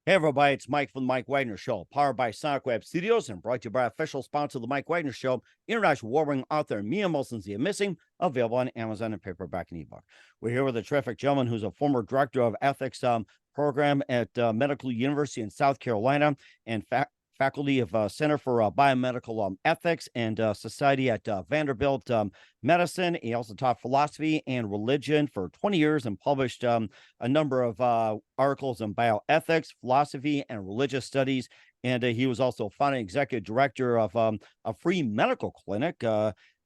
Hey, everybody, it's Mike from the Mike Wagner Show, powered by Sonic Web Studios and brought to you by official sponsor of the Mike Wagner Show, international award-winning author Mia Molson's The Missing, available on Amazon and paperback and ebook. We're here with a terrific gentleman who's a former director of ethics program at Medical University in South Carolina and faculty of Center for Biomedical Ethics and Society at Vanderbilt Medicine. He also taught philosophy and religion for 20 years and published a number of articles on bioethics, philosophy, and religious studies. And he was also founding executive director of a free medical clinic,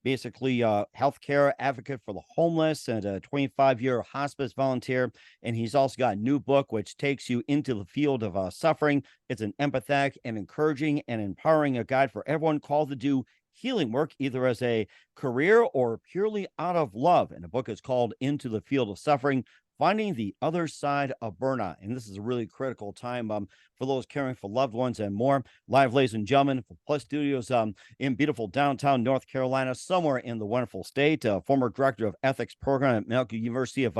basically healthcare advocate for the homeless and a 25-year hospice volunteer. And he's also got a new book which takes you into the field of suffering. It's an empathetic and encouraging and empowering a guide for everyone called to do healing work, either as a career or purely out of love. And the book is called Into the Field of Suffering, Finding the Other Side of Burnout. And this is a really critical time for those caring for loved ones and more. Live, ladies and gentlemen, for Plus Studios in beautiful downtown North Carolina, somewhere in the wonderful state, former director of ethics program at Medical University of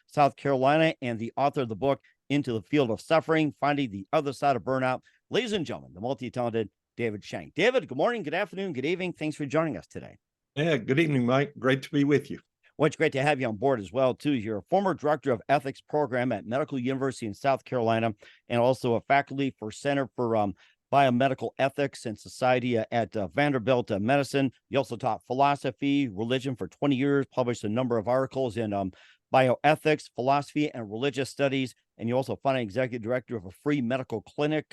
South Carolina, and the author of the book, Into the Field of Suffering, Finding the Other Side of Burnout. Ladies and gentlemen, the multi-talented David Schenck. David, good morning, good afternoon, good evening. Thanks for joining us today. Yeah, good evening, Mike. Great to be with you. Well, it's great to have you on board as well, too. You're a former director of ethics program at Medical University in South Carolina and also a faculty for Center for Biomedical Ethics and Society at Vanderbilt Medicine. You also taught philosophy, religion for 20 years, published a number of articles in bioethics, philosophy, and religious studies. And you also founded executive director of a free medical clinic,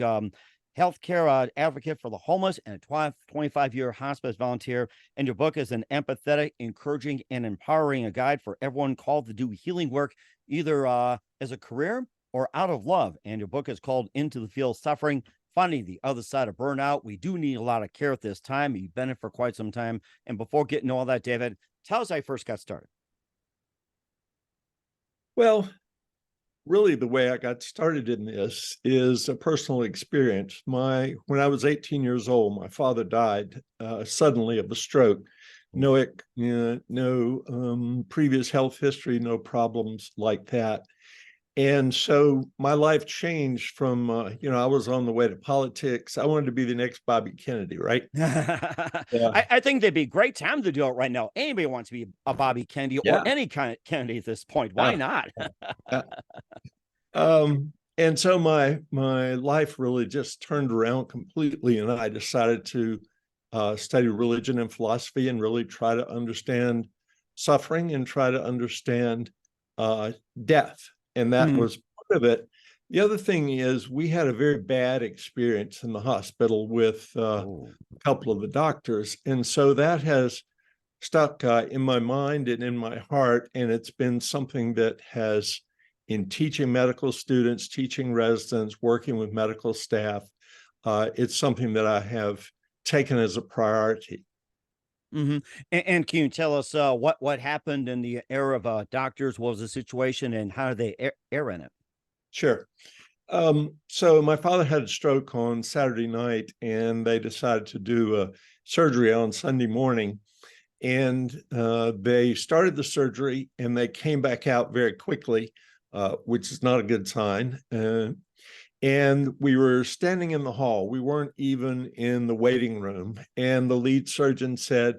healthcare advocate for the homeless, and a 25-year hospice volunteer. And your book is an empathetic, encouraging, and empowering a guide for everyone called to do healing work, either as a career or out of love. And your book is called Into the Field of Suffering, Finding the Other Side of Burnout. We do need a lot of care at this time. You've been in for quite some time. And before getting to all that, David, tell us how you first got started. Well, really, the way I got started in this is a personal experience. When I was 18 years old, my father died suddenly of a stroke. No previous health history, no problems like that. And so my life changed from, I was on the way to politics. I wanted to be the next Bobby Kennedy, right? I think that'd be a great time to do it right now. Anybody wants to be a Bobby Kennedy or any kind of Kennedy at this point. Why not? And so my life really just turned around completely, and I decided to study religion and philosophy and really try to understand suffering and try to understand death. And that was part of it. The other thing is we had a very bad experience in the hospital with a couple of the doctors. And so that has stuck in my mind and in my heart. And it's been something that has, in teaching medical students, teaching residents, working with medical staff, it's something that I have taken as a priority. And can you tell us what happened in the era of doctors? What was the situation and how did they err in it? Sure. So my father had a stroke on Saturday night, and they decided to do a surgery on Sunday morning. And they started the surgery, and they came back out very quickly, which is not a good sign. And we were standing in the hall. We weren't even in the waiting room. And the lead surgeon said,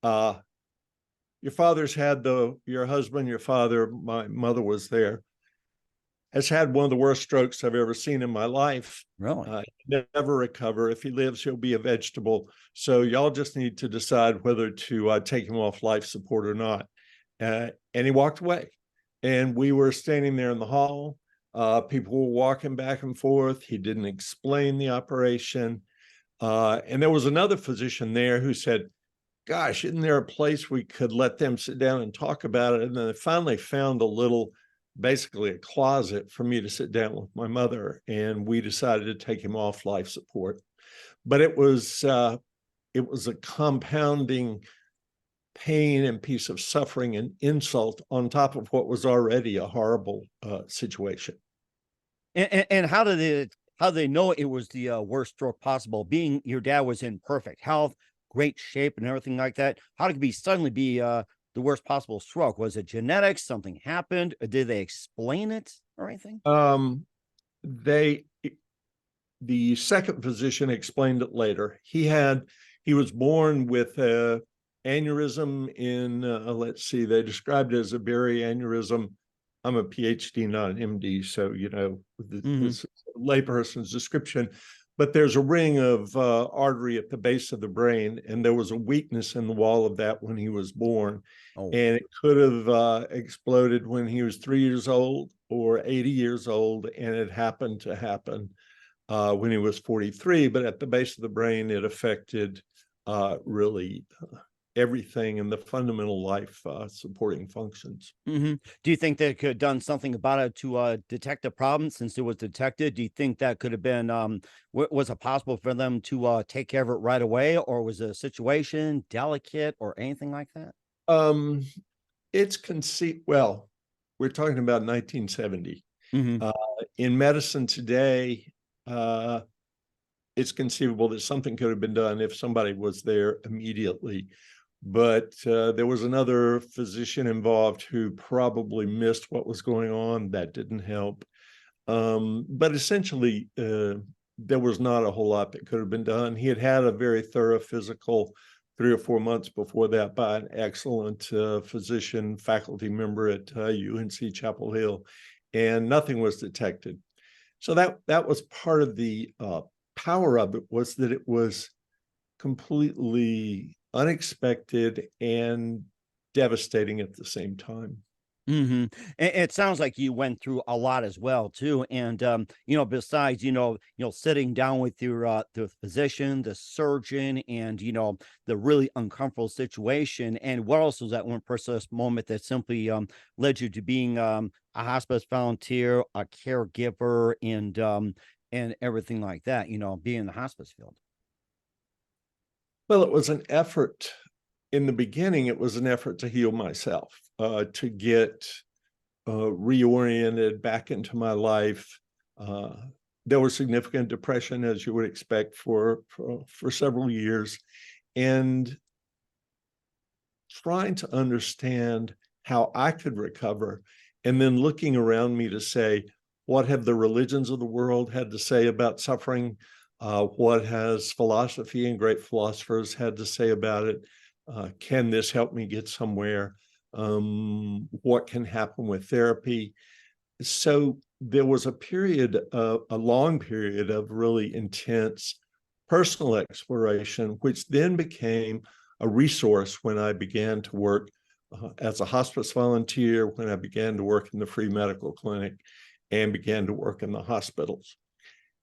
your father's had your husband, your father, my mother was there, has had one of the worst strokes I've ever seen in my life. Really? Never recover. If he lives, he'll be a vegetable. So y'all just need to decide whether to take him off life support or not. And he walked away. And we were standing there in the hall. People were walking back and forth. He didn't explain the operation. And there was another physician there who said, gosh, isn't there a place we could let them sit down and talk about it? And then they finally found basically a closet for me to sit down with my mother. And we decided to take him off life support. But it was a compounding pain and piece of suffering and insult on top of what was already a horrible situation. And how did they know it was the worst stroke possible? Being your dad was in perfect health, great shape, and everything like that. How did it suddenly be the worst possible stroke? Was it genetics? Something happened? Or did they explain it or anything? the second physician explained it later. He was born with a aneurysm in, let's see, they described it as a berry aneurysm. I'm a PhD, not an MD, so, this layperson's description, but there's a ring of artery at the base of the brain, and there was a weakness in the wall of that when he was born. Oh. And it could have exploded when he was 3 years old or 80 years old, and it happened to happen when he was 43, but at the base of the brain, it affected really everything in the fundamental life supporting functions. Do you think they could have done something about it to detect the problem since it was detected? Do you think that could have been, was it possible for them to take care of it right away, or was the situation delicate or anything like that? It's well, we're talking about 1970. In medicine today, it's conceivable that something could have been done if somebody was there immediately. But there was another physician involved who probably missed what was going on. That didn't help. But essentially, there was not a whole lot that could have been done. He had had a very thorough physical 3 or 4 months before that by an excellent physician, faculty member at UNC Chapel Hill, and nothing was detected. So that was part of the power of it, was that it was completely unexpected and devastating at the same time. It sounds like you went through a lot as well too, and besides sitting down with your the physician, the surgeon, and the really uncomfortable situation, and what else was that one precise moment that simply led you to being a hospice volunteer, a caregiver, and everything like that, being in the hospice field? Well, it was an effort. In the beginning, it was an effort to heal myself, to get reoriented back into my life. There was significant depression, as you would expect, for several years, and trying to understand how I could recover, and then looking around me to say, what have the religions of the world had to say about suffering? What has philosophy and great philosophers had to say about it? Can this help me get somewhere? What can happen with therapy? So there was a long period of really intense personal exploration, which then became a resource when I began to work as a hospice volunteer, when I began to work in the free medical clinic and began to work in the hospitals.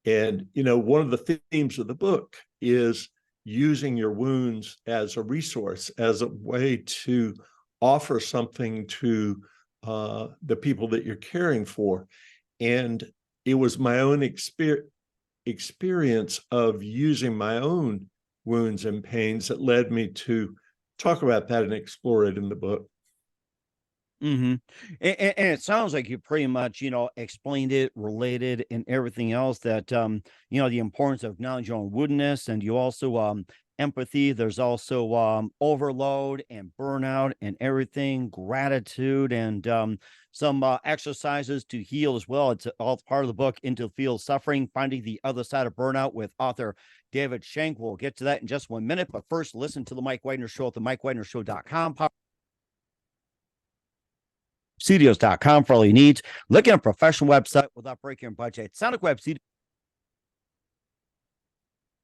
And, one of the themes of the book is using your wounds as a resource, as a way to offer something to the people that you're caring for. And it was my own experience of using my own wounds and pains that led me to talk about that and explore it in the book. And it sounds like you pretty much, explained it, related, and everything else that, the importance of acknowledging your own woundedness, and you also, empathy. There's also, overload and burnout and everything, gratitude, and, some exercises to heal as well. It's all part of the book, Into the Field of Suffering, Finding the Other Side of Burnout, with author David Schenck. We'll get to that in just 1 minute, but first, listen to the Mike Wagner Show at the MikeWagnerShow.com. Studios.com for all your needs. Look at a professional website without breaking your budget. Sonic Web Studios.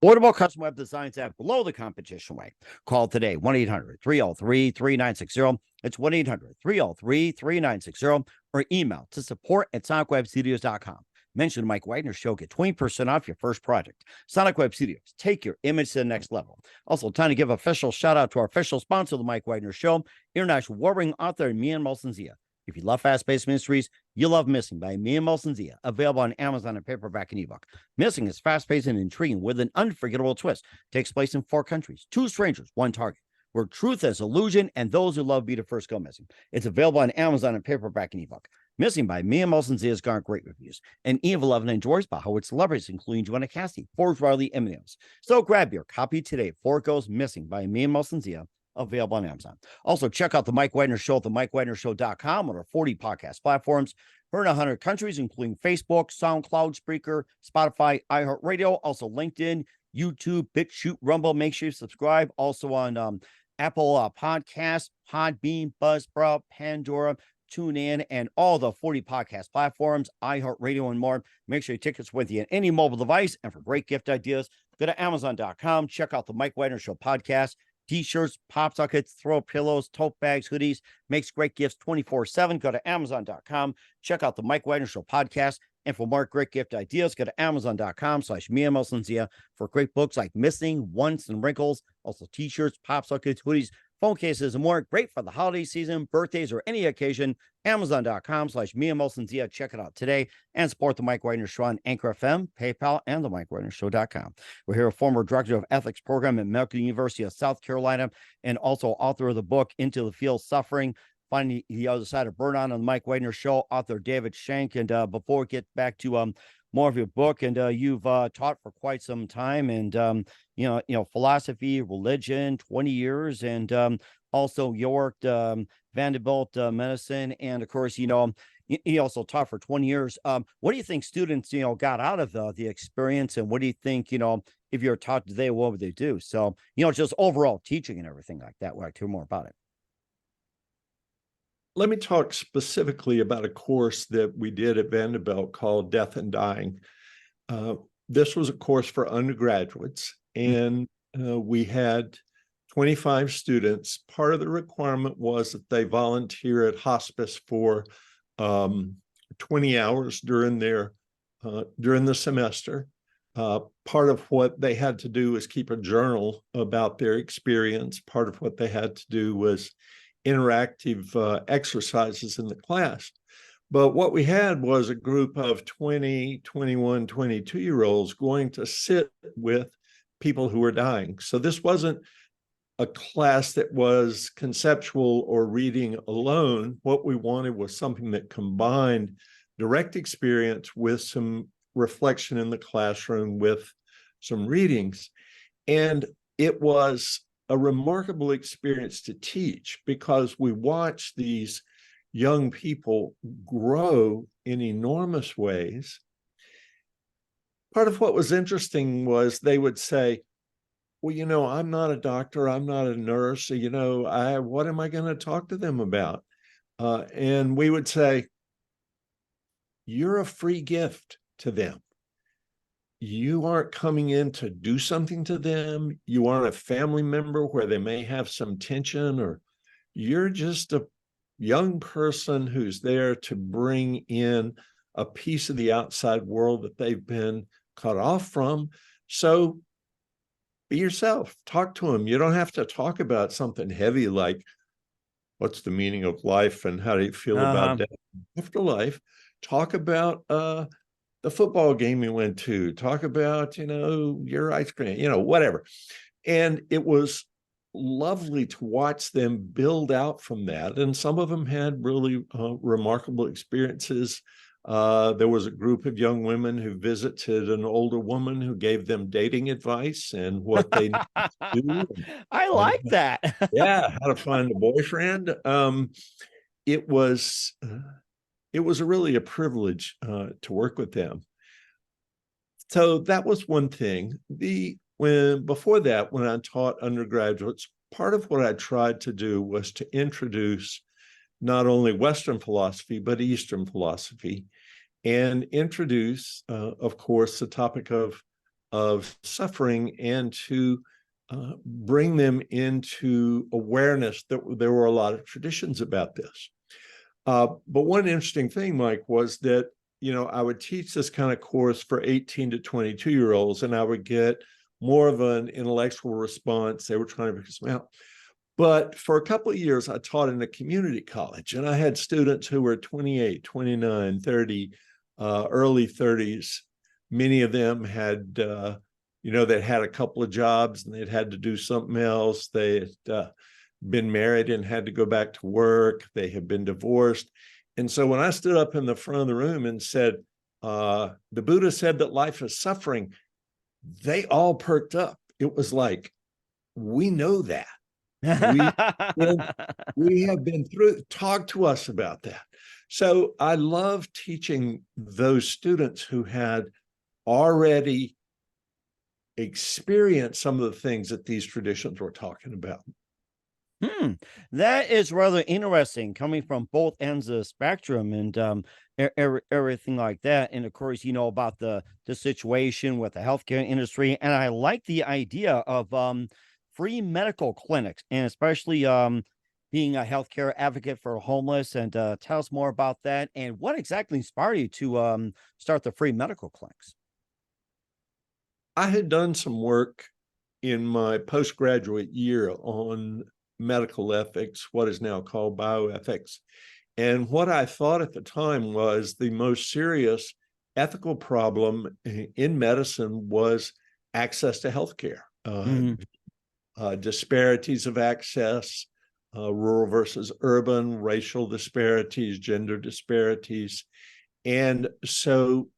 Affordable custom web designs at below the competition rate. Call today, 1-800-303-3960. It's 1-800-303-3960, or email to support@sonicwebstudios.com. Mention Mike Wagner Show, get 20% off your first project. Sonic Web Studios, take your image to the next level. Also, time to give official shout out to our official sponsor of the Mike Wagner Show, international warring author Mian Molson-Zia. If you love fast-paced mysteries, you love Missing by Mian Molson-Zia, available on Amazon and paperback and ebook. Missing is fast-paced and intriguing with an unforgettable twist. Takes place in 4 countries, 2 strangers, 1 target, where truth is illusion and those who love be the first go missing. It's available on Amazon and paperback and ebook. Missing by Mian Molson-Zia has garnered great reviews, and Eve 11 enjoys by Howard celebrities, including Joanna Cassidy, Forbes Riley, and Williams. So grab your copy today before it goes missing by Mian Molson-Zia, available on Amazon. Also, check out the Mike Wagner Show at the MikeWagnerShow.com on our 40 podcast platforms. Heard in 100 countries, including Facebook, SoundCloud, Spreaker, Spotify, iHeartRadio, also LinkedIn, YouTube, BitChute, Rumble. Make sure you subscribe. Also on Apple Podcasts, Podbean, Buzzsprout, Pandora, TuneIn, and all the 40 podcast platforms, iHeartRadio, and more. Make sure you take us with you on any mobile device. And for great gift ideas, go to Amazon.com. Check out the Mike Wagner Show podcast. T-shirts, pop sockets, throw pillows, tote bags, hoodies, makes great gifts 24/7. Go to Amazon.com. Check out the Mike Wagner Show podcast. And for more great gift ideas, go to Amazon.com/MiaMelsanzia for great books like Missing, Once, and Wrinkles. Also T-shirts, pop sockets, hoodies, phone cases, and more. Great for the holiday season, birthdays, or any occasion. Amazon.com/MiaMelsanzia. Check it out today and support the Mike Wagner Show on Anchor FM, PayPal, and the MikeWagnerShow.com. We're here, a former director of ethics program at Medical University of South Carolina, and also author of the book Into the Field Suffering, Finding the Other Side of Burnout on the Mike Wagner Show, author David Schenck. And before we get back to more of your book, and you've taught for quite some time, and philosophy, religion, 20 years, and also you worked Vanderbilt medicine, and of course, you also taught for 20 years. What do you think students got out of the experience, and what do you think if you're taught today, what would they do? So just overall teaching and everything like that. We'd like to hear more about it. Let me talk specifically about a course that we did at Vanderbilt called Death and Dying. This was a course for undergraduates, and we had 25 students. Part of the requirement was that they volunteer at hospice for 20 hours during the semester. Part of what they had to do was keep a journal about their experience. Part of what they had to do was interactive exercises in the class. But what we had was a group of 20, 21, 22-year-olds going to sit with people who were dying. So this wasn't a class that was conceptual or reading alone. What we wanted was something that combined direct experience with some reflection in the classroom with some readings. And it was a remarkable experience to teach, because we watched these young people grow in enormous ways. Part of what was interesting was they would say, well, I'm not a doctor, I'm not a nurse, what am I going to talk to them about? And we would say, you're a free gift to them. You aren't coming in to do something to them. You aren't a family member where they may have some tension, or you're just a young person who's there to bring in a piece of the outside world that they've been cut off from. So be yourself, talk to them. You don't have to talk about something heavy like, what's the meaning of life and how do you feel about death after life? Talk about the football game you went to, talk about, your ice cream, whatever. And it was lovely to watch them build out from that. And some of them had really remarkable experiences. There was a group of young women who visited an older woman who gave them dating advice and what they need to do. I like that. Yeah, how to find a boyfriend. It was really a privilege to work with them. So that was one thing. Before that, when I taught undergraduates, part of what I tried to do was to introduce not only Western philosophy, but Eastern philosophy, and introduce, of course, the topic of suffering, and to bring them into awareness that there were a lot of traditions about this. But one interesting thing, Mike, was that, I would teach this kind of course for 18 to 22-year-olds, and I would get more of an intellectual response. They were trying to figure something out. But for a couple of years, I taught in a community college, and I had students who were 28, 29, 30, early 30s. Many of them had, they'd had a couple of jobs and they'd had to do something else. They had been married and had to go back to work. They had been divorced. And so when I stood up in the front of the room and said, the Buddha said that life is suffering, they all perked up. It was like, we know that. We have been through, talk to us about that. So I love teaching those students who had already experienced some of the things that these traditions were talking about. That is rather interesting coming from both ends of the spectrum and everything like that. And of course, about the situation with the healthcare industry. And I like the idea of free medical clinics, and especially being a healthcare advocate for homeless. And tell us more about that and what exactly inspired you to start the free medical clinics. I had done some work in my postgraduate year on medical ethics, what is now called bioethics. And what I thought at the time was the most serious ethical problem in medicine was access to healthcare, Hmm. disparities of access, rural versus urban, racial disparities, gender disparities. And so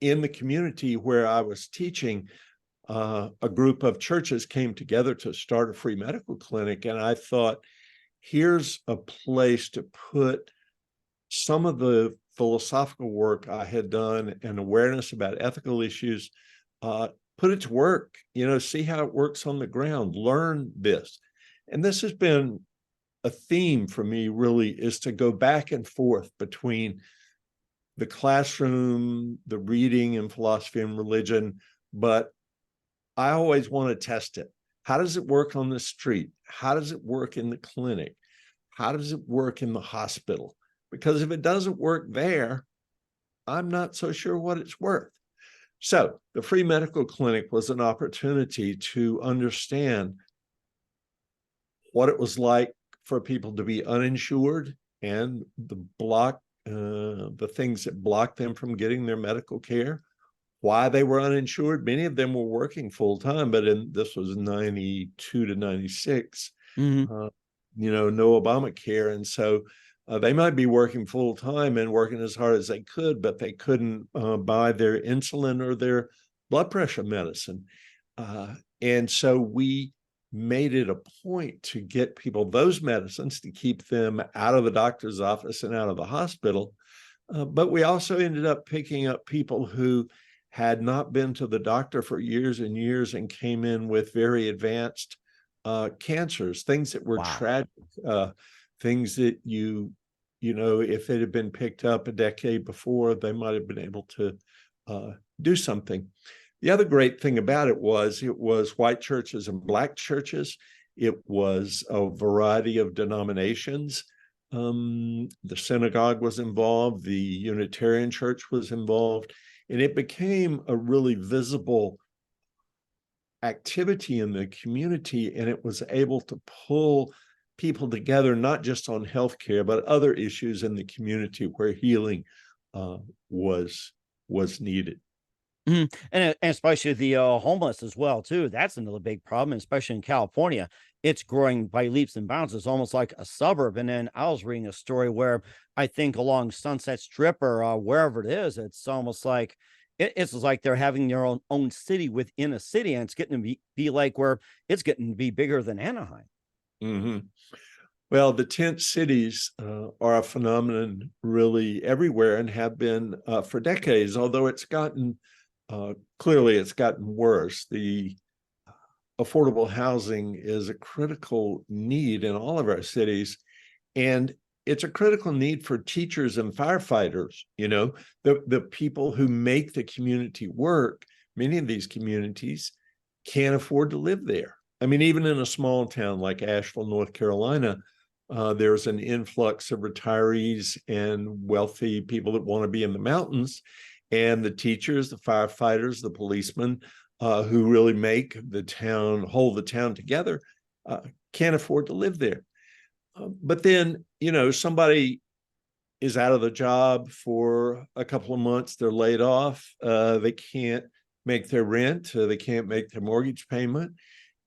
in the community where I was teaching, a group of churches came together to start a free medical clinic. And I thought, here's a place to put some of the philosophical work I had done and awareness about ethical issues, put it to work, see how it works on the ground, learn this. And this has been a theme for me, really, is to go back and forth between the classroom, the reading and philosophy and religion, but I always want to test it. How does it work on the street? How does it work in the clinic? How does it work in the hospital? Because if it doesn't work there, I'm not so sure what it's worth. So the free medical clinic was an opportunity to understand what it was like for people to be uninsured and the things that blocked them from getting their medical care, why they were uninsured. Many of them were working full time, but this was 92 to 96, Hmm. no Obamacare. And so they might be working full time and working as hard as they could, but they couldn't buy their insulin or their blood pressure medicine. And so we made it a point to get people those medicines to keep them out of the doctor's office and out of the hospital. But we also ended up picking up people who had not been to the doctor for years and years and came in with very advanced cancers, things that were Wow. tragic, things that if it had been picked up a decade before, they might have been able to do something. The other great thing about it was white churches and Black churches. It was a variety of denominations. The synagogue was involved. The Unitarian Church was involved. And it became a really visible activity in the community. And it was able to pull people together, not just on healthcare, but other issues in the community where healing was needed. And especially the homeless as well too. That's another big problem, especially in California. It's growing by leaps and bounds. It's almost like a suburb. And then I was reading a story where I think along Sunset Strip or wherever it is, it's almost like it's like they're having their own city within a city, and it's getting to be like where it's getting to be bigger than Anaheim. Mm-hmm. Well, the tent cities are a phenomenon really everywhere and have been for decades, although clearly it's gotten worse. The affordable housing is a critical need in all of our cities, and it's a critical need for teachers and firefighters, the people who make the community work. Many of these communities can't afford to live there. I mean, even in a small town like Asheville, North Carolina, there's an influx of retirees and wealthy people that want to be in the mountains. And the teachers, the firefighters, the policemen who really hold the town together, can't afford to live there. But then, somebody is out of the job for a couple of months, they're laid off, they can't make their rent, they can't make their mortgage payment.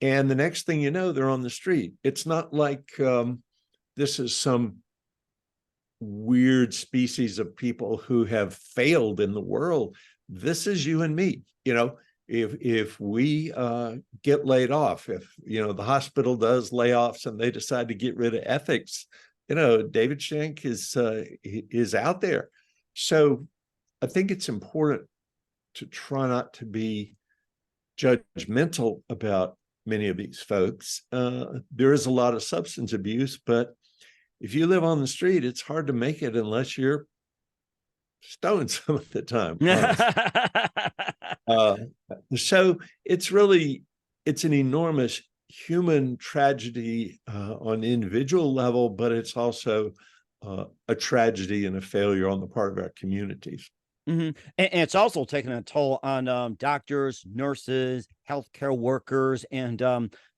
And the next thing you know, they're on the street. It's not like this is some weird species of people who have failed in the world. This is you and me. If we get laid off, if the hospital does layoffs and they decide to get rid of ethics, David Schenck is out there. So I think it's important to try not to be judgmental about many of these folks. There is a lot of substance abuse, but if you live on the street, it's hard to make it unless you're stoned some of the time. So it's an enormous human tragedy on the individual level, but it's also a tragedy and a failure on the part of our communities. And it's also taking a toll on doctors, nurses, healthcare workers, and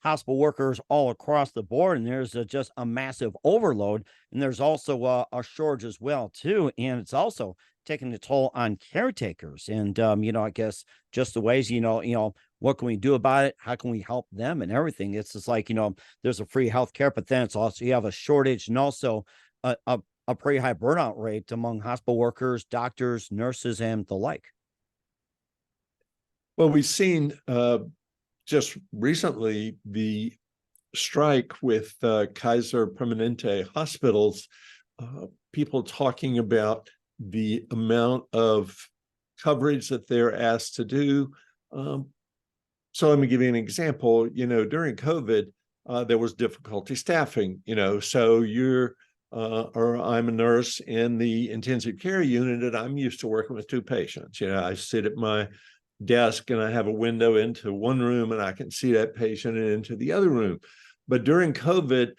hospital workers all across the board. And there's just a massive overload. And there's also a shortage as well, too. And it's also taking a toll on caretakers. And I guess just the ways, what can we do about it? How can we help them and everything? It's just like, there's a free healthcare, but then it's also you have a shortage and also a pretty high burnout rate among hospital workers, doctors, nurses, and the like. Well, we've seen just recently the strike with Kaiser Permanente hospitals, people talking about the amount of coverage that they're asked to do. So let me give you an example. During COVID, there was difficulty staffing, so or I'm a nurse in the intensive care unit, and I'm used to working with two patients. I sit at my desk and I have a window into one room and I can see that patient and into the other room. But during COVID,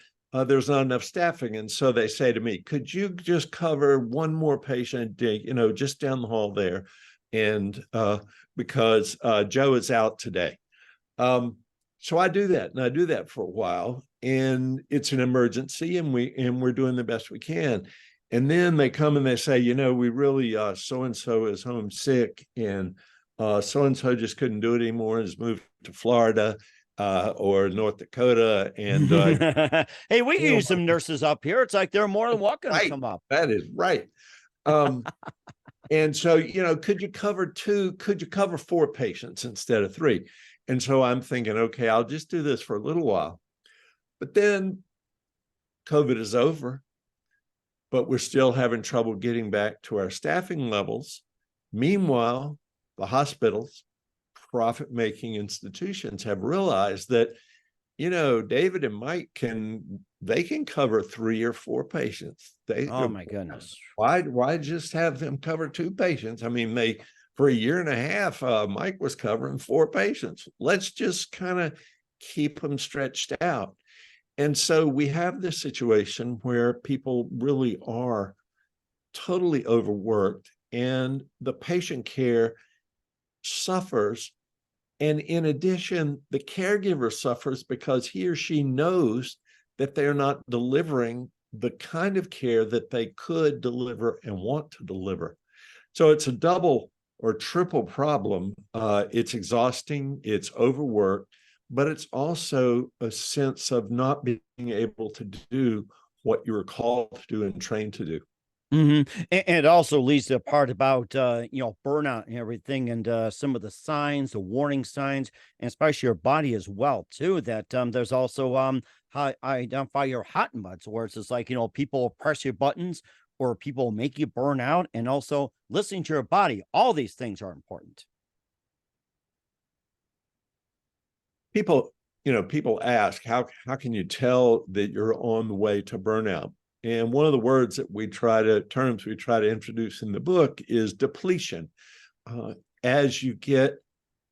there's not enough staffing. And so they say to me, could you just cover one more patient, just down the hall there? And because Joe is out today. So I do that, and I do that for a while, and it's an emergency, and we're doing the best we can. And then they come and they say, we really so-and-so is homesick, and so-and-so just couldn't do it anymore and has moved to Florida or North Dakota. And hey, we can use some nurses up here. It's like they're more than welcome to come up. That is right. And so, could you cover 4 patients instead of 3? And so I'm thinking, okay, I'll just do this for a little while. But then COVID is over, but we're still having trouble getting back to our staffing levels. Meanwhile, the hospitals, profit-making institutions have realized that, David and Mike can cover 3 or 4 patients. Oh my goodness. Why just have them cover 2 patients? I mean, for a year and a half, Mike was covering 4 patients. Let's just kind of keep them stretched out. And so we have this situation where people really are totally overworked, and the patient care suffers. And in addition, the caregiver suffers because he or she knows that they're not delivering the kind of care that they could deliver and want to deliver. So it's a double or triple problem. It's exhausting, it's overworked, but it's also a sense of not being able to do what you were called to do and trained to do. And it also leads to a part about burnout and everything, and some of the signs, the warning signs, and especially your body as well too. That there's also how I identify your hot buds, where it's just like people press your buttons or people make you burn out, and also listening to your body. All these things are important. People ask, how can you tell that you're on the way to burnout? And one of the words that terms we try to introduce in the book is depletion. As you get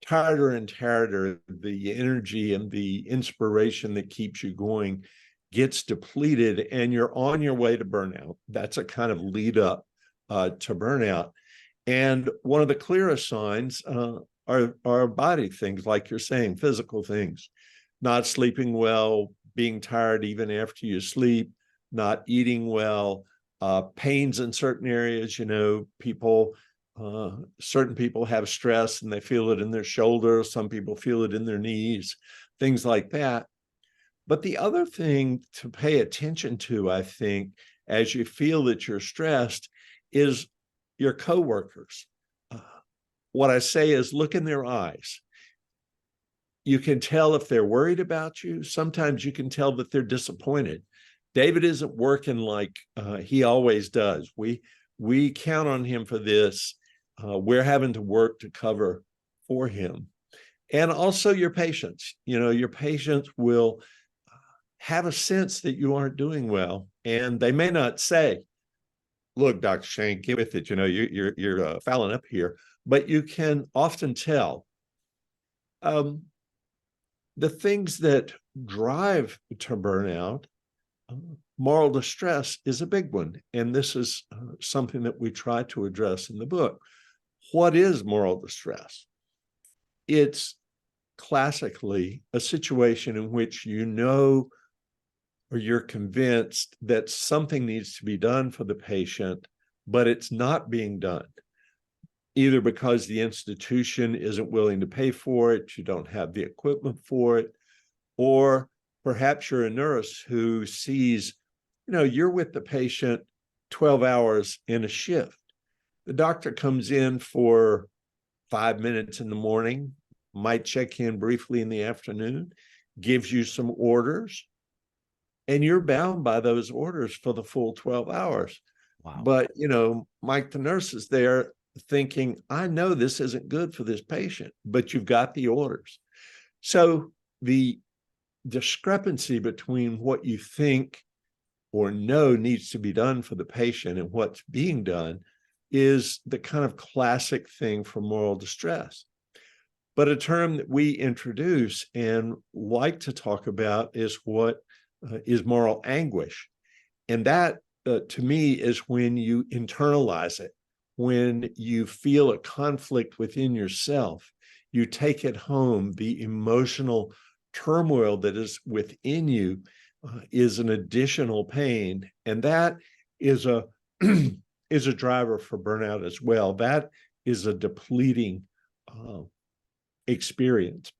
tireder and tireder, the energy and the inspiration that keeps you going gets depleted, and you're on your way to burnout. That's a kind of lead up to burnout. And one of the clearest signs are body things, like you're saying, physical things, not sleeping well, being tired even after you sleep, not eating well, pains in certain areas. Certain people have stress and they feel it in their shoulders. Some people feel it in their knees, things like that. But the other thing to pay attention to, I think, as you feel that you're stressed, is your coworkers. What I say is, look in their eyes. You can tell if they're worried about you. Sometimes you can tell that they're disappointed. David isn't working like he always does. We count on him for this. We're having to work to cover for him. And also your patients. Your patients will have a sense that you aren't doing well, and they may not say, "Look, Dr. Schenck, get with it. You're fouling up here," but you can often tell. The things that drive to burnout, moral distress is a big one, and this is something that we try to address in the book. What is moral distress? It's classically a situation in which or you're convinced that something needs to be done for the patient, but it's not being done, either because the institution isn't willing to pay for it, you don't have the equipment for it, or perhaps you're a nurse who sees, you're with the patient 12 hours in a shift. The doctor comes in for 5 minutes in the morning, might check in briefly in the afternoon, gives you some orders, and you're bound by those orders for the full 12 hours. Wow. But, Mike, the nurse is there thinking, I know this isn't good for this patient, but you've got the orders. So the discrepancy between what you think or know needs to be done for the patient and what's being done is the kind of classic thing for moral distress. But a term that we introduce and like to talk about is what is moral anguish. And that, to me, is when you internalize it, when you feel a conflict within yourself, you take it home, the emotional turmoil that is within you is an additional pain. And that is a is a driver for burnout as well. That is a depleting experience.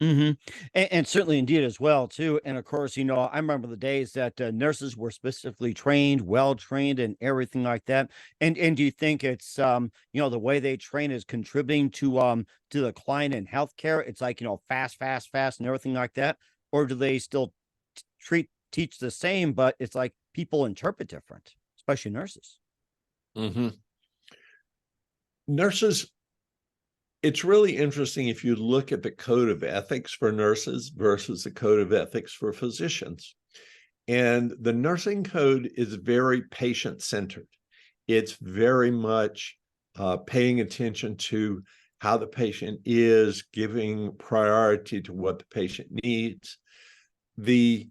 Mm-hmm. And certainly indeed as well too. And of course, I remember the days that nurses were specifically trained, well trained, and everything like that. And do you think it's the way they train is contributing to the decline in healthcare? It's like fast, fast, fast, and everything like that, or do they still teach the same, but it's like people interpret different, especially nurses? Mm-hmm. Nurses. It's really interesting if you look at the code of ethics for nurses versus the code of ethics for physicians. And the nursing code is very patient-centered. It's very much paying attention to how the patient is, giving priority to what the patient needs. I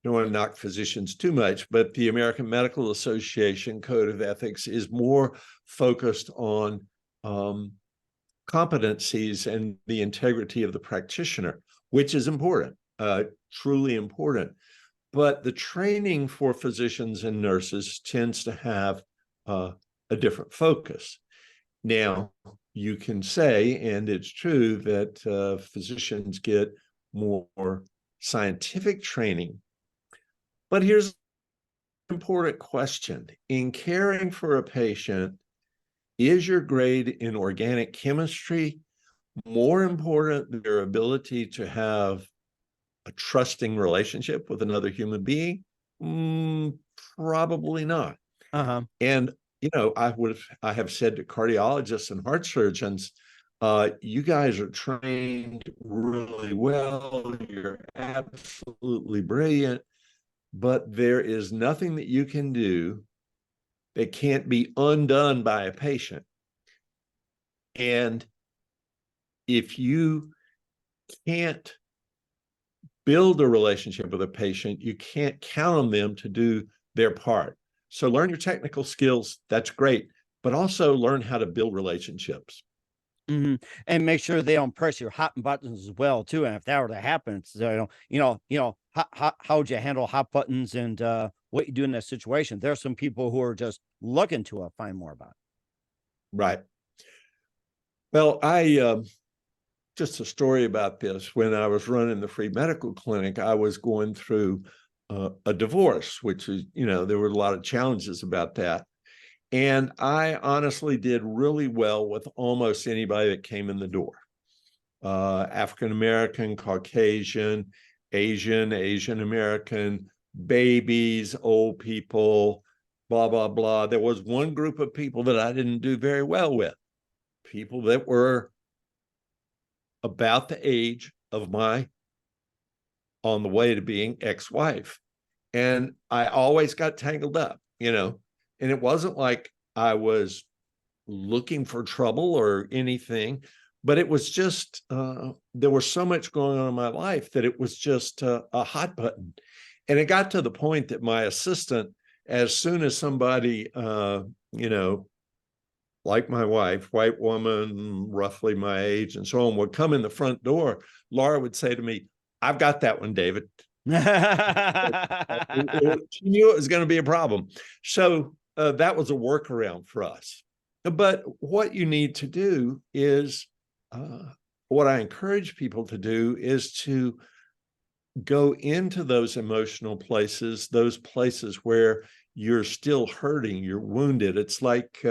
don't want to knock physicians too much, but the American Medical Association Code of Ethics is more focused on competencies and the integrity of the practitioner, which is important, truly important. But the training for physicians and nurses tends to have a different focus. Now, you can say, and it's true, that physicians get more scientific training. But here's an important question. In caring for a patient, is your grade in organic chemistry more important than your ability to have a trusting relationship with another human being? Probably not. Uh-huh. And, I have said to cardiologists and heart surgeons, you guys are trained really well. You're absolutely brilliant, but there is nothing that you can do that can't be undone by a patient. And if you can't build a relationship with a patient, you can't count on them to do their part. So learn your technical skills. That's great. But also learn how to build relationships. Mm-hmm. And make sure they don't press your hot buttons as well too. And if that were to happen, so, how would you handle hot buttons and what you do in that situation? There are some people who are just looking to find more about it. Right. Well, just a story about this. When I was running the free medical clinic, I was going through a divorce, which is, there were a lot of challenges about that. And I honestly did really well with almost anybody that came in the door. African-American, Caucasian, Asian American, babies, old people, blah, blah, blah. There was one group of people that I didn't do very well with, people that were about the age of my on the way to being ex-wife. And I always got tangled up, and it wasn't like I was looking for trouble or anything, but it was just, there was so much going on in my life that it was just a hot button. And it got to the point that my assistant, as soon as somebody, like my wife, white woman, roughly my age and so on, would come in the front door, Laura would say to me, "I've got that one, David." She knew it was going to be a problem. So that was a workaround for us. But what you need to do is, what I encourage people to do is to go into those emotional places, those places where you're still hurting, you're wounded. It's like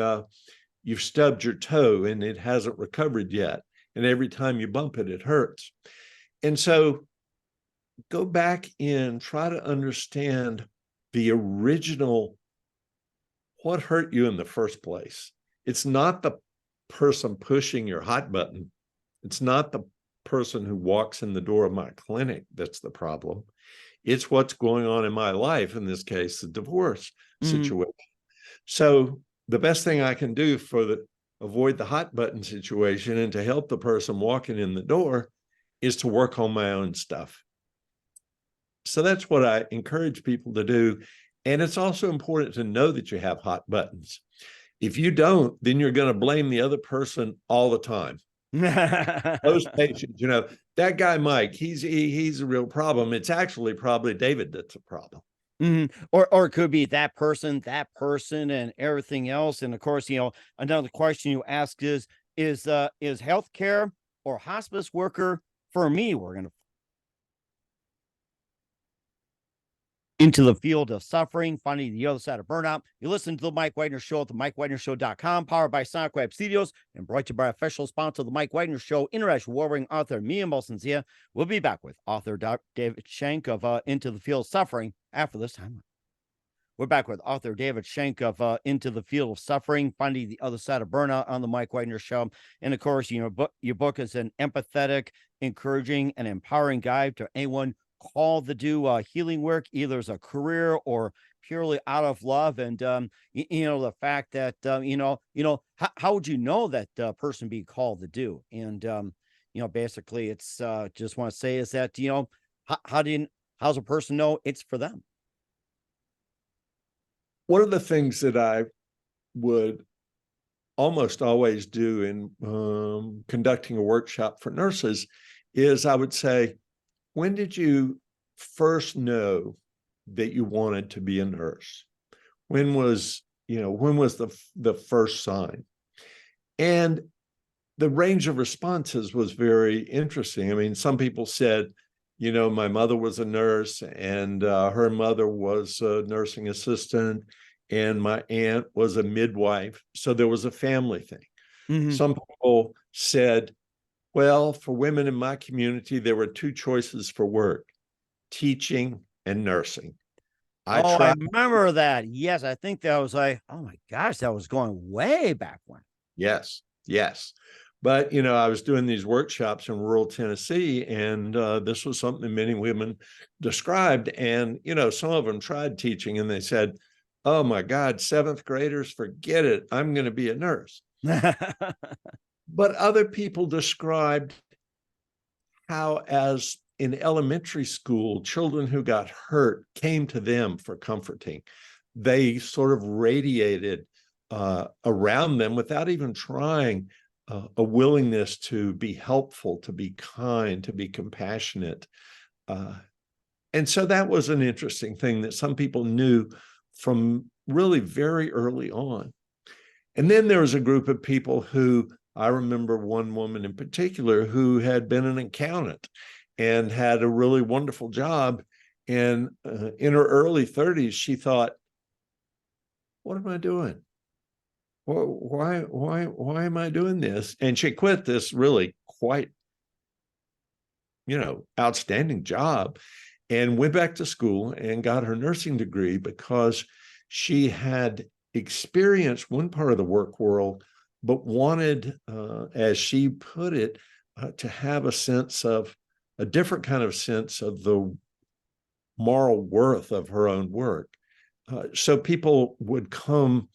you've stubbed your toe and it hasn't recovered yet. And every time you bump it, it hurts. And so go back in, try to understand the original, what hurt you in the first place. It's not the person pushing your hot button. It's not the person who walks in the door of my clinic that's the problem. It's what's going on in my life, in this case, the divorce situation. So the best thing I can do avoid the hot button situation and to help the person walking in the door is to work on my own stuff. So that's what I encourage people to do. And it's also important to know that you have hot buttons. If you don't, then you're going to blame the other person all the time. Those patients, that guy, Mike, he's a real problem. It's actually probably David that's a problem. Or it could be that person, and everything else. And of course, another question you ask is healthcare or hospice worker for me? We're going to into the field of suffering, finding the other side of burnout. You listen to the Mike Wagner Show at the MikeWagnerShow.com, powered by Sonic Web Studios, and brought to you by official sponsor of the Mike Wagner Show, international warring author Mia Molson-Zia. We'll be back with author David Schenck of Into the Field of Suffering after this time. We're back with author David Schenck of Into the Field of Suffering, Finding the Other Side of Burnout on the Mike Wagner Show. And of course, your book is an empathetic, encouraging, and empowering guide to anyone called to do healing work, either as a career or purely out of love. And the fact that how would you know that person being called to do? And basically, it's just want to say is that how's a person know it's for them? One of the things that I would almost always do in conducting a workshop for nurses is I would say, when did you first know that you wanted to be a nurse? When was the first sign? And the range of responses was very interesting. I mean, some people said, my mother was a nurse and her mother was a nursing assistant and my aunt was a midwife. So there was a family thing. Some people said, well, for women in my community, there were two choices for work, teaching and nursing. I remember that. Yes, I think that was like, oh my gosh, that was going way back when. Yes. But, I was doing these workshops in rural Tennessee, and this was something many women described. And, some of them tried teaching and they said, oh my God, seventh graders, forget it. I'm going to be a nurse. But other people described how, as in elementary school, children who got hurt came to them for comforting. They sort of radiated around them without even trying, a willingness to be helpful, to be kind, to be compassionate. And so that was an interesting thing that some people knew from really very early on. And then there was a group of people who, I remember one woman in particular who had been an accountant and had a really wonderful job. And in her early 30s, she thought, what am I doing? Why am I doing this? And she quit this really quite, outstanding job and went back to school and got her nursing degree because she had experienced one part of the work world, but wanted, as she put it, to have a different kind of sense of the moral worth of her own work. So people would come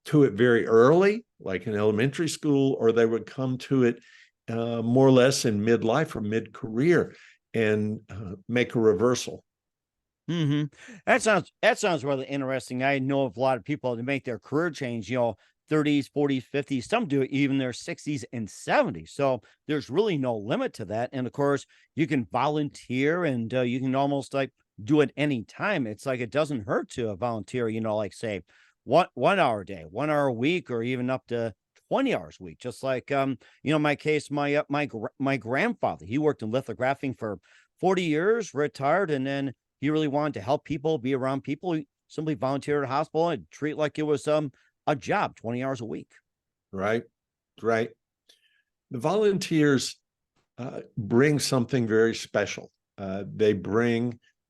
to it very early, like in elementary school, or they would come to it more or less in midlife or mid-career and make a reversal. Mm-hmm. That sounds really interesting. I know of a lot of people that make their career change, 30s, 40s, 50s. Some do it even their 60s and 70s. So there's really no limit to that. And of course, you can volunteer and you can almost like do it any time. It's like it doesn't hurt to volunteer, like say 1 hour a day, 1 hour a week, or even up to 20 hours a week. Just like my case, my grandfather, he worked in lithographing for 40 years, retired, and then he really wanted to help people, be around people. He simply volunteered at a hospital and treat it like it was a job, 20 hours a week. Right, right. The volunteers bring something very special.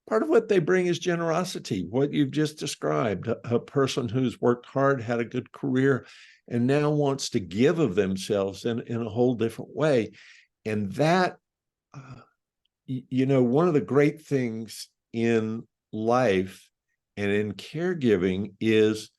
Part of what they bring is generosity, what you've just described, a person who's worked hard, had a good career, and now wants to give of themselves in a whole different way. And that, one of the great things in life and in caregiving is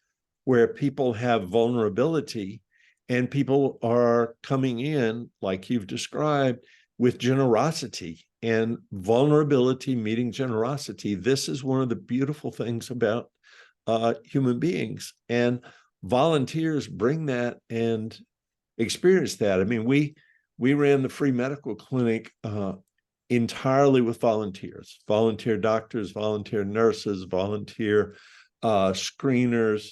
where people have vulnerability and people are coming in, like you've described, with generosity and vulnerability meeting generosity. This is one of the beautiful things about human beings, and volunteers bring that and experience that. I mean, we ran the free medical clinic entirely with volunteer doctors, volunteer nurses, volunteer screeners,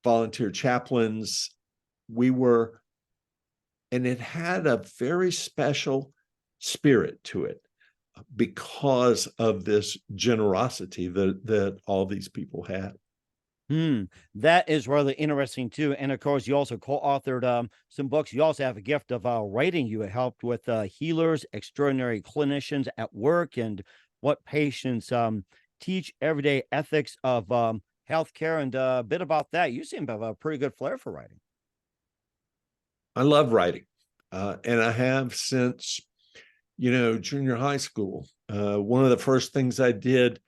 volunteer chaplains. And it had a very special spirit to it because of this generosity that all these people had. That is really interesting too. And of course, you also co-authored some books. You also have a gift of writing. You helped with healers, extraordinary clinicians at work, and what patients teach everyday ethics of healthcare, and a bit about that. You seem to have a pretty good flair for writing. I love writing, and I have since, junior high school. One of the first things I did,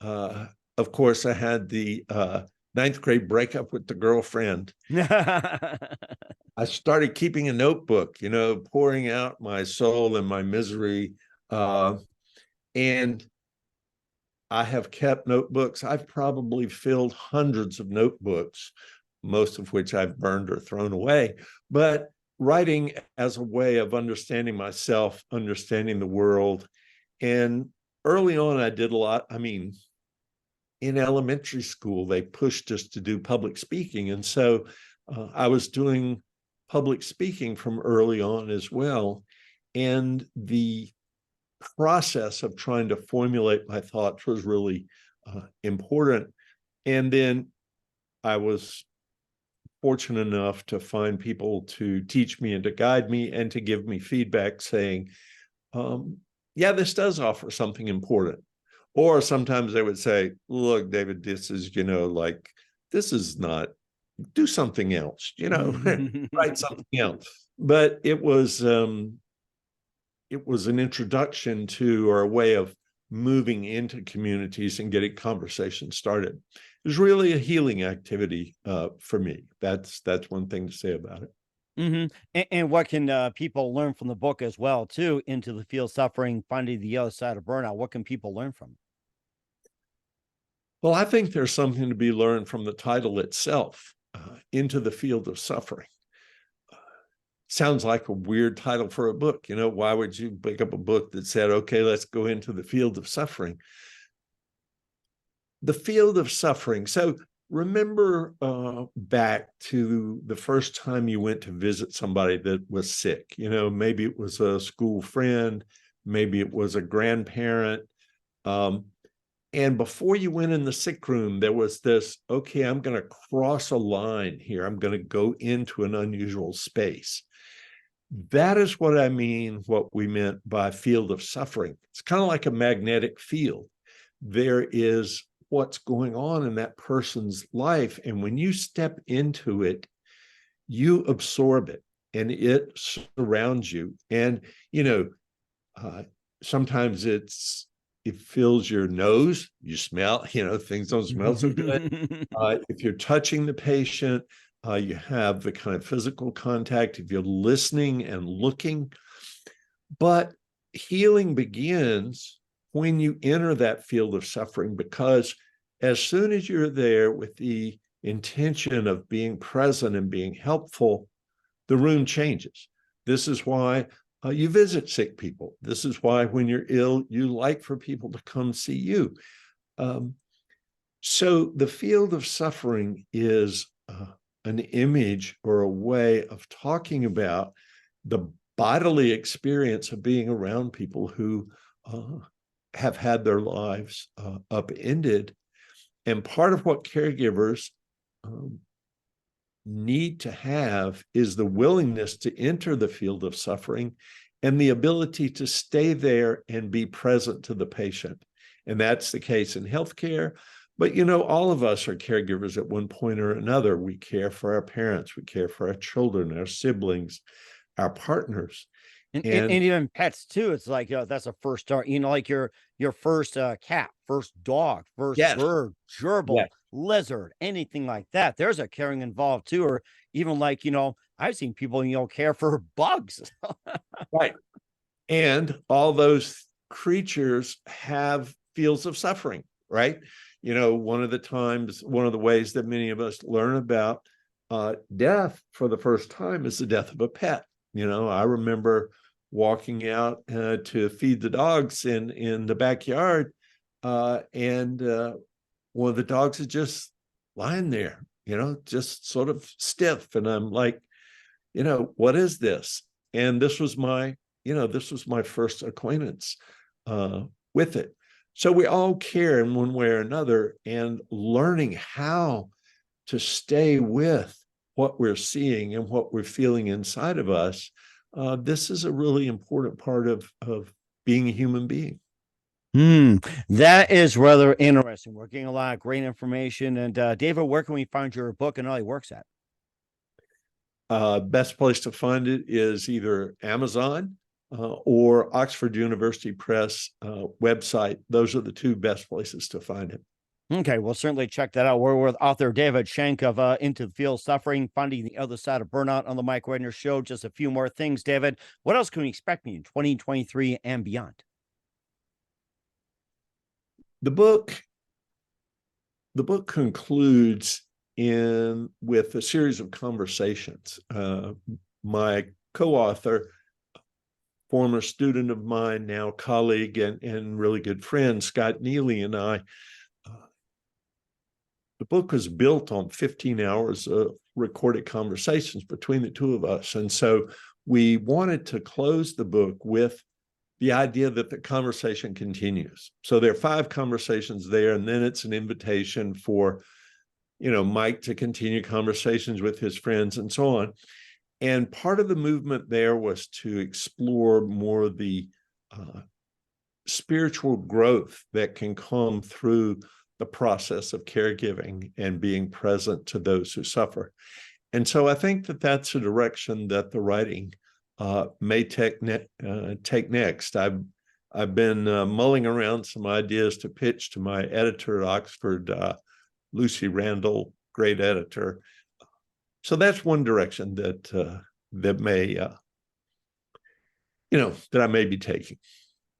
of course, I had the ninth grade breakup with the girlfriend. I started keeping a notebook, pouring out my soul and my misery. And I have kept notebooks. I've probably filled hundreds of notebooks, most of which I've burned or thrown away. But writing as a way of understanding myself, understanding the world. And early on, I did a lot. I mean, in elementary school, they pushed us to do public speaking. And so I was doing public speaking from early on as well. And the process of trying to formulate my thoughts was really important. And then I was fortunate enough to find people to teach me and to guide me and to give me feedback saying, yeah, this does offer something important. Or sometimes they would say, look, David, this is, this is not, do something else, write something else. But it was an introduction to, or a way of moving into communities and getting conversations started. It was really a healing activity for me. That's one thing to say about it. And what can people learn from the book as well, too, Into the Field of Suffering, Finding the Other Side of Burnout? What can people learn from it? Well, I think there's something to be learned from the title itself, Into the Field of Suffering. Sounds like a weird title for a book. Why would you pick up a book that said, okay, let's go into the field of suffering? The field of suffering. So remember back to the first time you went to visit somebody that was sick. Maybe it was a school friend, maybe it was a grandparent. And before you went in the sick room, there was this, okay, I'm going to cross a line here. I'm going to go into an unusual space. That is what I mean, what we meant by field of suffering. It's kind of like a magnetic field. There is what's going on in that person's life. And when you step into it, you absorb it and it surrounds you. And, sometimes it fills your nose, you smell, things don't smell so good. If you're touching the patient, you have the kind of physical contact, if you're listening and looking. But healing begins when you enter that field of suffering, because as soon as you're there with the intention of being present and being helpful, the room changes. This is why you visit sick people. This is why when you're ill, you like for people to come see you. So the field of suffering is an image or a way of talking about the bodily experience of being around people who have had their lives upended. And part of what caregivers need to have is the willingness to enter the field of suffering and the ability to stay there and be present to the patient. And that's the case in healthcare. But, all of us are caregivers at one point or another. We care for our parents, we care for our children, our siblings, our partners. And even pets too. It's like, that's a first start, like your first cat, first dog, first bird, gerbil, lizard, anything like that. There's a caring involved too. Or even like, I've seen people, care for bugs. Right. And all those creatures have fields of suffering, right? One of the ways that many of us learn about death for the first time is the death of a pet. I remember walking out to feed the dogs in the backyard, and one of the dogs is just lying there, just sort of stiff. And I'm like, what is this? And this was my first acquaintance with it. So we all care in one way or another, and learning how to stay with what we're seeing and what we're feeling inside of us. This is a really important part of being a human being. That is rather interesting. We're getting a lot of great information. And David, where can we find your book and all your works at? Best place to find it is either Amazon or Oxford University Press website. Those are the two best places to find it. Okay, we'll certainly check that out. We're with author David Schenck of Into the Field of Suffering, Finding the Other Side of Burnout on the Mike Wagner Show. Just a few more things, David. What else can we expect in 2023 and beyond? The book concludes with a series of conversations. My co-author, former student of mine, now colleague and really good friend, Scott Neely, and I, the book was built on 15 hours of recorded conversations between the two of us. And so we wanted to close the book with the idea that the conversation continues. So there are 5 conversations there, and then it's an invitation for, Mike to continue conversations with his friends and so on. And part of the movement there was to explore more the spiritual growth that can come through the process of caregiving and being present to those who suffer. And so I think that that's a direction that the writing may take next. I've been mulling around some ideas to pitch to my editor at Oxford, Lucy Randall, great editor. So that's one direction that may that I may be taking.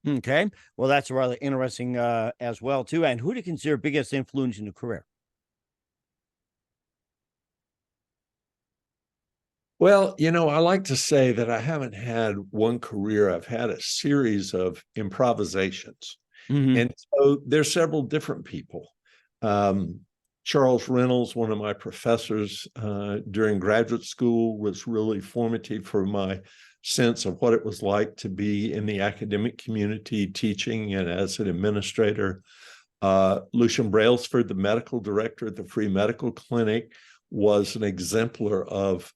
Okay, well, that's rather interesting as well too. And who do you consider biggest influence in your career? Well, I like to say that I haven't had one career. I've had a series of improvisations. Mm-hmm. And so there's several different people. Charles Reynolds, one of my professors during graduate school, was really formative for my sense of what it was like to be in the academic community teaching and as an administrator. Lucian Brailsford, the medical director at the Free Medical Clinic, was an exemplar of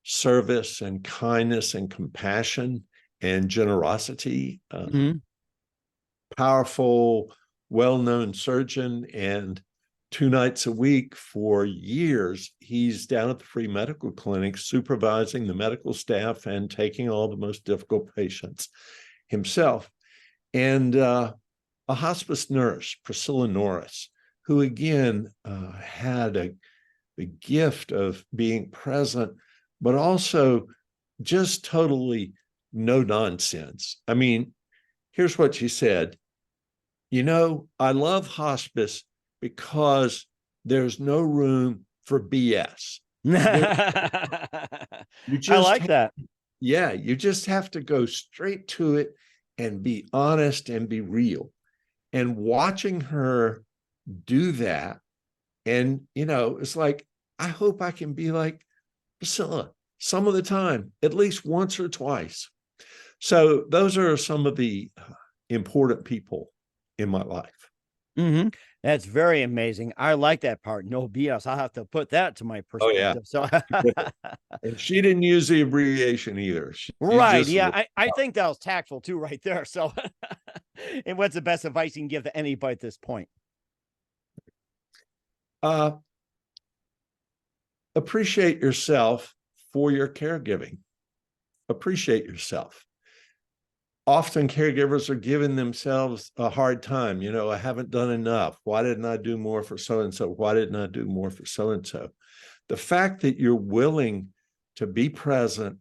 service and kindness and compassion and generosity. Powerful, well-known surgeon, and 2 nights a week for years, he's down at the free medical clinic supervising the medical staff and taking all the most difficult patients himself. And a hospice nurse, Priscilla Norris, who again had the gift of being present, but also just totally no nonsense. I mean, here's what she said. I love hospice because there's no room for BS. I You like that. you just have to go straight to it and be honest and be real. And watching her do that, and it's like, I hope I can be like Priscilla some of the time, at least once or twice. So those are some of the important people in my life. That's very amazing. I like that part. No BS. I'll have to put that to my Oh yeah. perspective. So And she didn't use the abbreviation either. She right. just Yeah. I think that was tactful too, right there. So and what's the best advice you can give to anybody at this point? Appreciate yourself for your caregiving. Appreciate yourself. Often caregivers are giving themselves a hard time. I haven't done enough. Why didn't I do more for so-and-so? Why didn't I do more for so-and-so? The fact that you're willing to be present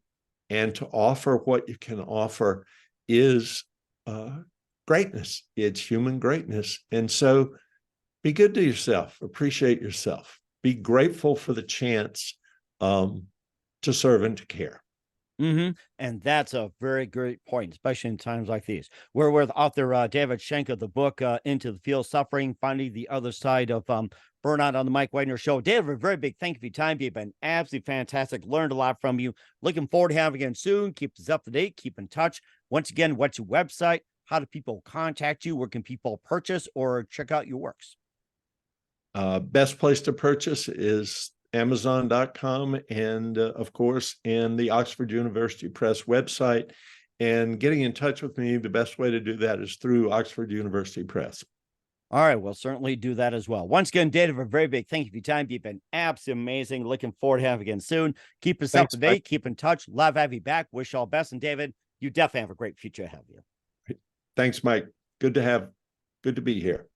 and to offer what you can offer is greatness. It's human greatness. And so be good to yourself. Appreciate yourself. Be grateful for the chance to serve and to care. And that's a very great point, especially in times like these. We're with author David Schenck of the book Into the Field, Suffering, Finding the Other Side of Burnout on the Mike Wagner Show. David, a very big thank you for your time. You've been absolutely fantastic. Learned a lot from you. Looking forward to having you again soon. Keep us up to date. Keep in touch. Once again, what's your website? How do people contact you? Where can people purchase or check out your works? Best place to purchase is Amazon.com and of course, in the Oxford University Press website. And getting in touch with me, the best way to do that is through Oxford University Press. All right, we'll certainly do that as well. Once again, David, a very big thank you for your time. You've been absolutely amazing. Looking forward to having you again soon. Keep us up to date. Keep in touch. Love having you back. Wish you all best. And David, you definitely have a great future ahead of you. Thanks, Mike. Good to be here.